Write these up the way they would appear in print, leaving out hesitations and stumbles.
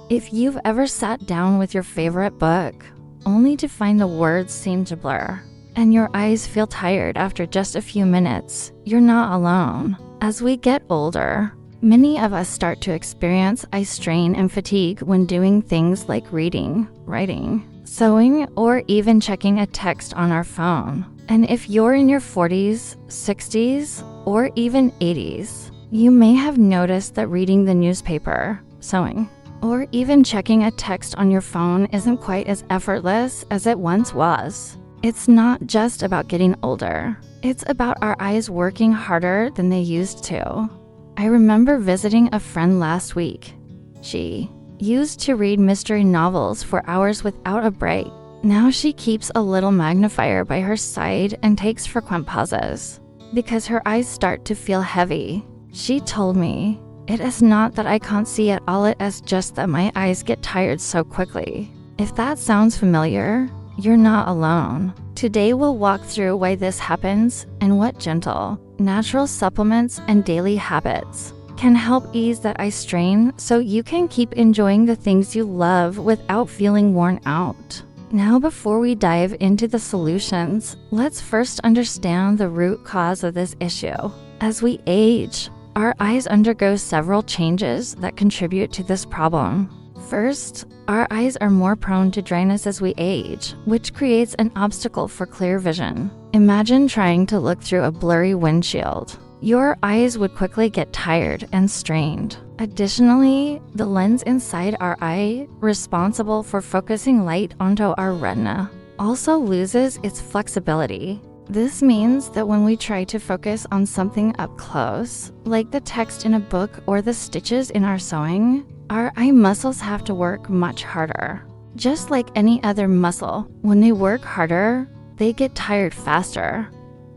If you've ever sat down with your favorite book, only to find the words seem to blur, and your eyes feel tired after just a few minutes, you're not alone. As we get older, many of us start to experience eye strain and fatigue when doing things like reading, writing, sewing, or even checking a text on our phone. And if you're in your 40s, 60s, or even 80s, you may have noticed that reading the newspaper, sewing, or even checking a text on your phone isn't quite as effortless as it once was. It's not just about getting older. It's about our eyes working harder than they used to. I remember visiting a friend last week. She used to read mystery novels for hours without a break. Now she keeps a little magnifier by her side and takes frequent pauses because her eyes start to feel heavy. She told me, "It is not that I can't see at all, it is just that my eyes get tired so quickly." If that sounds familiar, you're not alone. Today we'll walk through why this happens and what gentle, natural supplements and daily habits can help ease that eye strain so you can keep enjoying the things you love without feeling worn out. Now, before we dive into the solutions, let's first understand the root cause of this issue. As we age, our eyes undergo several changes that contribute to this problem. First, our eyes are more prone to dryness as we age, which creates an obstacle for clear vision. Imagine trying to look through a blurry windshield. Your eyes would quickly get tired and strained. Additionally, the lens inside our eye, responsible for focusing light onto our retina, also loses its flexibility. This means that when we try to focus on something up close, like the text in a book or the stitches in our sewing, our eye muscles have to work much harder. Just like any other muscle, when they work harder, they get tired faster.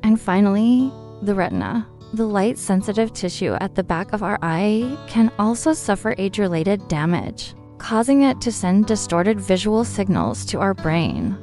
And finally, the retina. The light-sensitive tissue at the back of our eye can also suffer age-related damage, causing it to send distorted visual signals to our brain.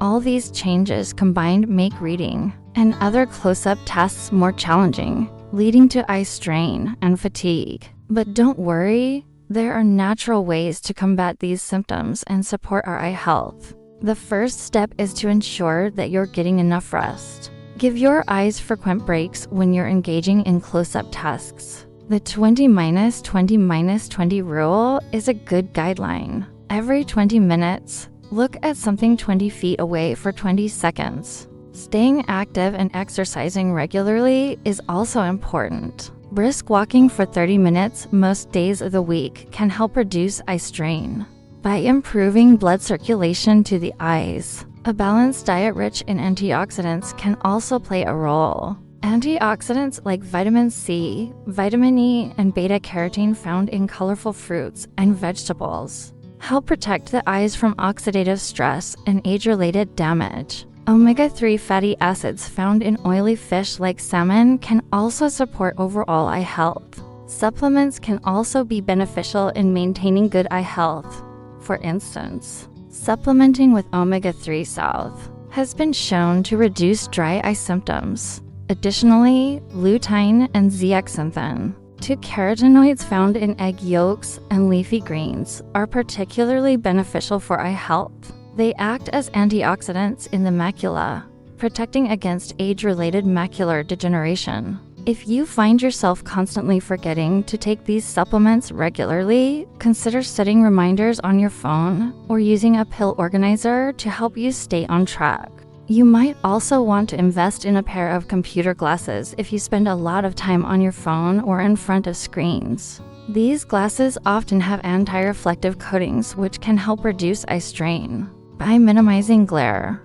All these changes combined make reading and other close-up tasks more challenging, leading to eye strain and fatigue. But don't worry, there are natural ways to combat these symptoms and support our eye health. The first step is to ensure that you're getting enough rest. Give your eyes frequent breaks when you're engaging in close-up tasks. The 20-20-20 rule is a good guideline. Every 20 minutes, look at something 20 feet away for 20 seconds. Staying active and exercising regularly is also important. Brisk walking for 30 minutes most days of the week can help reduce eye strain. By improving blood circulation to the eyes, a balanced diet rich in antioxidants can also play a role. Antioxidants like vitamin C, vitamin E, and beta-carotene found in colorful fruits and vegetables help protect the eyes from oxidative stress and age-related damage. Omega-3 fatty acids found in oily fish like salmon can also support overall eye health. Supplements can also be beneficial in maintaining good eye health. For instance, supplementing with omega-3 salve has been shown to reduce dry eye symptoms. Additionally, lutein and zeaxanthin, two carotenoids found in egg yolks and leafy greens, are particularly beneficial for eye health. They act as antioxidants in the macula, protecting against age-related macular degeneration. If you find yourself constantly forgetting to take these supplements regularly, consider setting reminders on your phone or using a pill organizer to help you stay on track. You might also want to invest in a pair of computer glasses if you spend a lot of time on your phone or in front of screens. These glasses often have anti-reflective coatings which can help reduce eye strain by minimizing glare.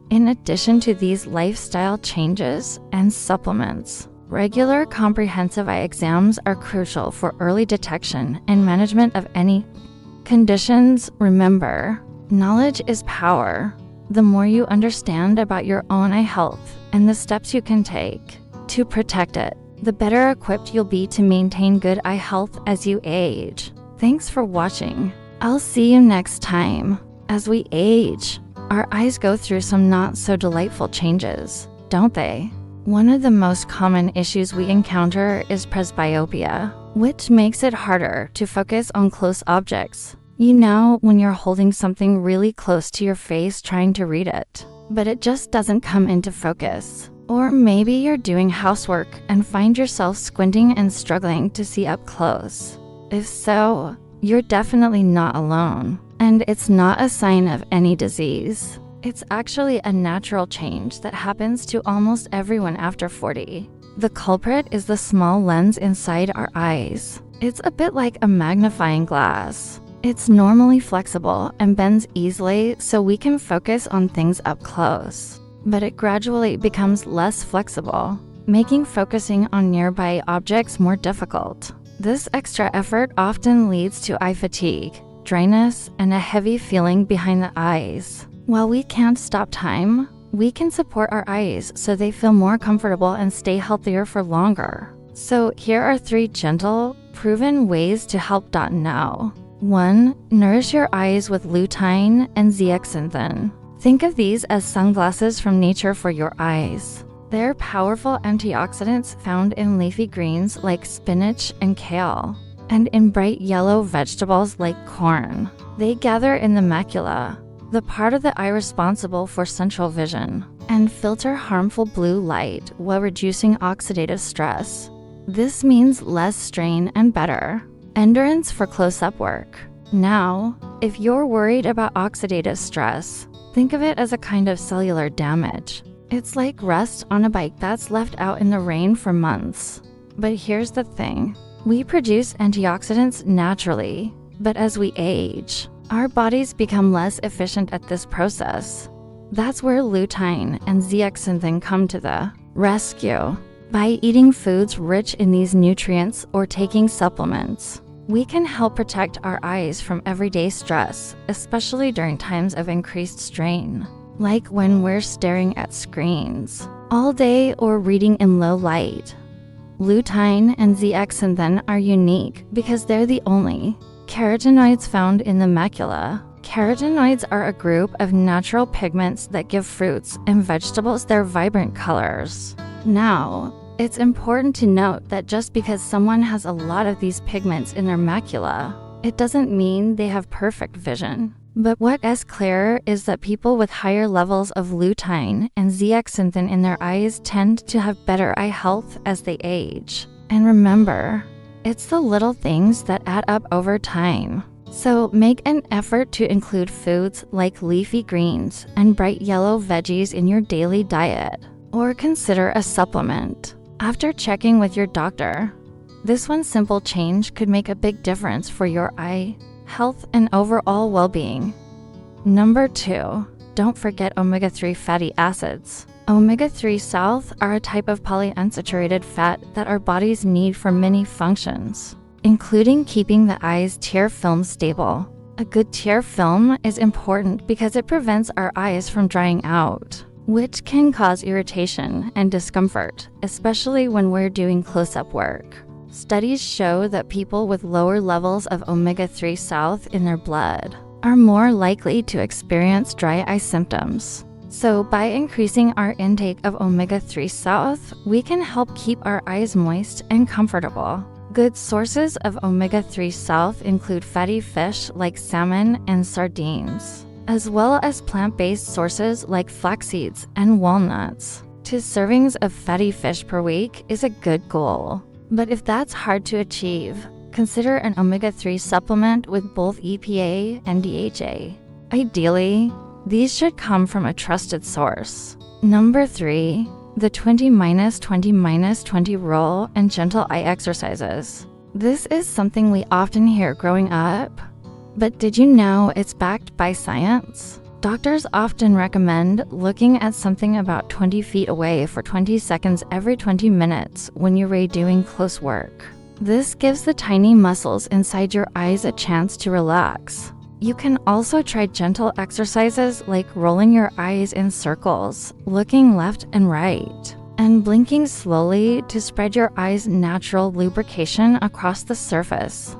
In addition to these lifestyle changes and supplements, regular comprehensive eye exams are crucial for early detection and management of any conditions. Remember, knowledge is power. The more you understand about your own eye health and the steps you can take to protect it, the better equipped you'll be to maintain good eye health as you age. Thanks for watching. I'll see you next time. As we age, our eyes go through some not so delightful changes, don't they? One of the most common issues we encounter is presbyopia, which makes it harder to focus on close objects. You know when you're holding something really close to your face trying to read it, but it just doesn't come into focus. Or maybe you're doing housework and find yourself squinting and struggling to see up close. If so, you're definitely not alone. And it's not a sign of any disease. It's actually a natural change that happens to almost everyone after 40. The culprit is the small lens inside our eyes. It's a bit like a magnifying glass. It's normally flexible and bends easily so we can focus on things up close. But it gradually becomes less flexible, making focusing on nearby objects more difficult. This extra effort often leads to eye fatigue, dryness, and a heavy feeling behind the eyes. While we can't stop time, we can support our eyes so they feel more comfortable and stay healthier for longer. So here are 3 gentle, proven ways to help now. 1. Nourish your eyes with lutein and zeaxanthin. Think of these as sunglasses from nature for your eyes. They're powerful antioxidants found in leafy greens like spinach and kale, and in bright yellow vegetables like corn. They gather in the macula, the part of the eye responsible for central vision, and filter harmful blue light while reducing oxidative stress. This means less strain and better endurance for close-up work. Now, if you're worried about oxidative stress, think of it as a kind of cellular damage. It's like rust on a bike that's left out in the rain for months. But here's the thing. We produce antioxidants naturally, but as we age, our bodies become less efficient at this process. That's where lutein and zeaxanthin come to the rescue. By eating foods rich in these nutrients or taking supplements, we can help protect our eyes from everyday stress, especially during times of increased strain, like when we're staring at screens all day or reading in low light. Lutein and zeaxanthin are unique because they're the only carotenoids found in the macula. Carotenoids are a group of natural pigments that give fruits and vegetables their vibrant colors. Now, it's important to note that just because someone has a lot of these pigments in their macula, it doesn't mean they have perfect vision. But what is clear is that people with higher levels of lutein and zeaxanthin in their eyes tend to have better eye health as they age. And remember, it's the little things that add up over time. So make an effort to include foods like leafy greens and bright yellow veggies in your daily diet, or consider a supplement after checking with your doctor. This one simple change could make a big difference for your eye health and overall well-being. Number 2, don't forget omega-3 fatty acids. Omega-3 salts are a type of polyunsaturated fat that our bodies need for many functions, including keeping the eye's tear film stable. A good tear film is important because it prevents our eyes from drying out, which can cause irritation and discomfort, especially when we're doing close-up work. Studies show that people with lower levels of omega-3 salts in their blood are more likely to experience dry eye symptoms. So by increasing our intake of omega-3 salts, we can help keep our eyes moist and comfortable. Good sources of omega-3 salts include fatty fish like salmon and sardines, as well as plant-based sources like flax seeds and walnuts. 2 servings of fatty fish per week is a good goal. But if that's hard to achieve, consider an omega-3 supplement with both EPA and DHA. Ideally, these should come from a trusted source. Number 3, the 20-20-20 rule and gentle eye exercises. This is something we often hear growing up, but did you know it's backed by science? Doctors often recommend looking at something about 20 feet away for 20 seconds every 20 minutes when you're doing close work. This gives the tiny muscles inside your eyes a chance to relax. You can also try gentle exercises like rolling your eyes in circles, looking left and right, and blinking slowly to spread your eyes' natural lubrication across the surface.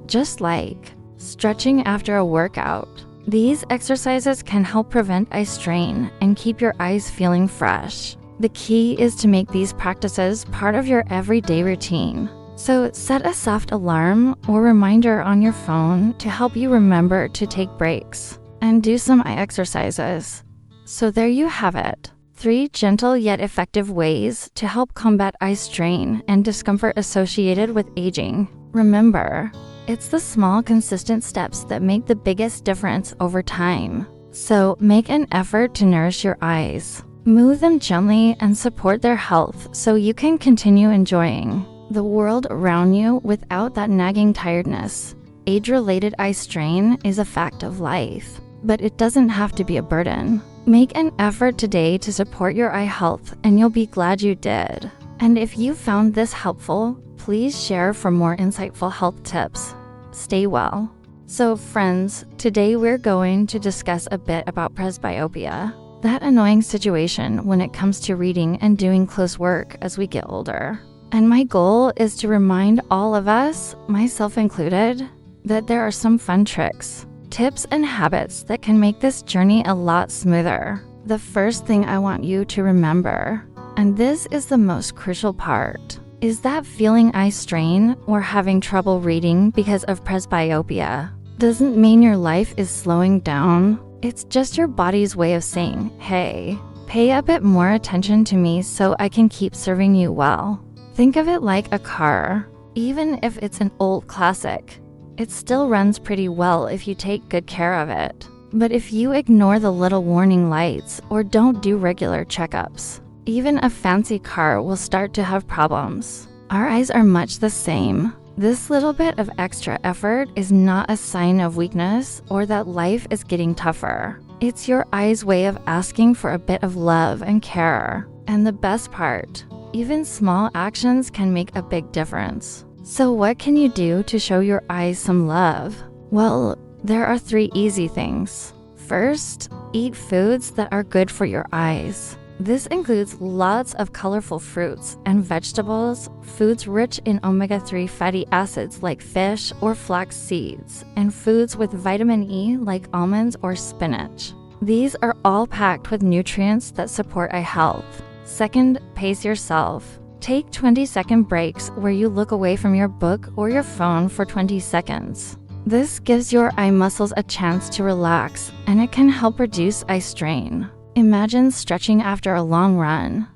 Just like stretching after a workout. These exercises can help prevent eye strain and keep your eyes feeling fresh. The key is to make these practices part of your everyday routine. So set a soft alarm or reminder on your phone to help you remember to take breaks and do some eye exercises. So there you have it. 3 gentle yet effective ways to help combat eye strain and discomfort associated with aging. Remember, it's the small, consistent steps that make the biggest difference over time. So make an effort to nourish your eyes. Move them gently and support their health so you can continue enjoying the world around you without that nagging tiredness. Age-related eye strain is a fact of life, but it doesn't have to be a burden. Make an effort today to support your eye health, and you'll be glad you did. And if you found this helpful, please share for more insightful health tips. Stay well. So friends, today we're going to discuss a bit about presbyopia, that annoying situation when it comes to reading and doing close work as we get older. And my goal is to remind all of us, myself included, that there are some fun tricks, tips, and habits that can make this journey a lot smoother. The first thing I want you to remember, and this is the most crucial part, is that feeling eye strain or having trouble reading because of presbyopia doesn't mean your life is slowing down. It's just your body's way of saying, hey, pay a bit more attention to me so I can keep serving you well. Think of it like a car. Even if it's an old classic, it still runs pretty well if you take good care of it. But if you ignore the little warning lights or don't do regular checkups, even a fancy car will start to have problems. Our eyes are much the same. This little bit of extra effort is not a sign of weakness or that life is getting tougher. It's your eyes' way of asking for a bit of love and care. And the best part, even small actions can make a big difference. So what can you do to show your eyes some love? Well, there are 3 easy things. First, eat foods that are good for your eyes. This includes lots of colorful fruits and vegetables, foods rich in omega-3 fatty acids like fish or flax seeds, and foods with vitamin E like almonds or spinach. These are all packed with nutrients that support eye health. Second, pace yourself. Take 20-second breaks where you look away from your book or your phone for 20 seconds. This gives your eye muscles a chance to relax, and it can help reduce eye strain. Imagine stretching after a long run.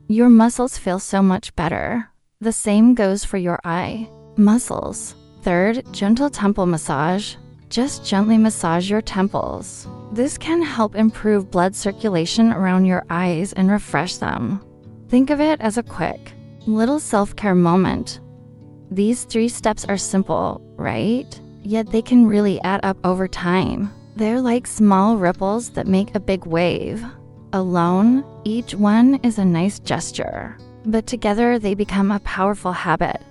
Your muscles feel so much better. The same goes for your eye muscles. Third, gentle temple massage. Just gently massage your temples. This can help improve blood circulation around your eyes and refresh them. Think of it as a quick, little self-care moment. These 3 steps are simple, right? Yet they can really add up over time. They're like small ripples that make a big wave. Alone, each one is a nice gesture, but together they become a powerful habit.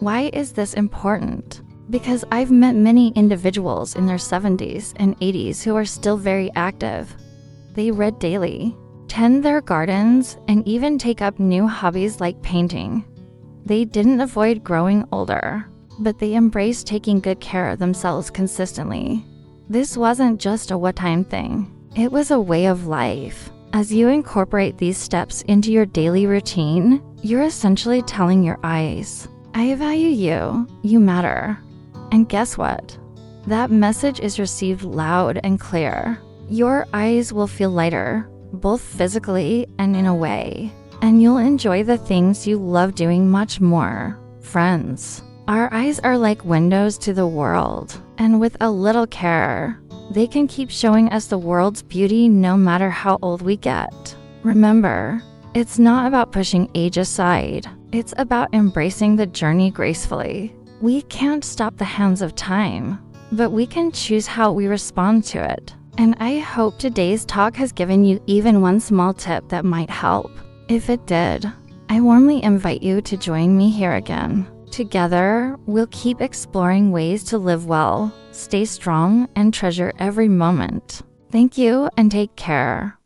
Why is this important? Because I've met many individuals in their 70s and 80s who are still very active. They read daily, tend their gardens, and even take up new hobbies like painting. They didn't avoid growing older, but they embraced taking good care of themselves consistently. This wasn't just a one-time thing. It was a way of life. As you incorporate these steps into your daily routine, you're essentially telling your eyes, I value you, you matter. And guess what? That message is received loud and clear. Your eyes will feel lighter, both physically and in a way, and you'll enjoy the things you love doing much more. Friends, our eyes are like windows to the world, and with a little care, they can keep showing us the world's beauty no matter how old we get. Remember, it's not about pushing age aside. It's about embracing the journey gracefully. We can't stop the hands of time, but we can choose how we respond to it. And I hope today's talk has given you even one small tip that might help. If it did, I warmly invite you to join me here again. Together, we'll keep exploring ways to live well, stay strong, and treasure every moment. Thank you and take care.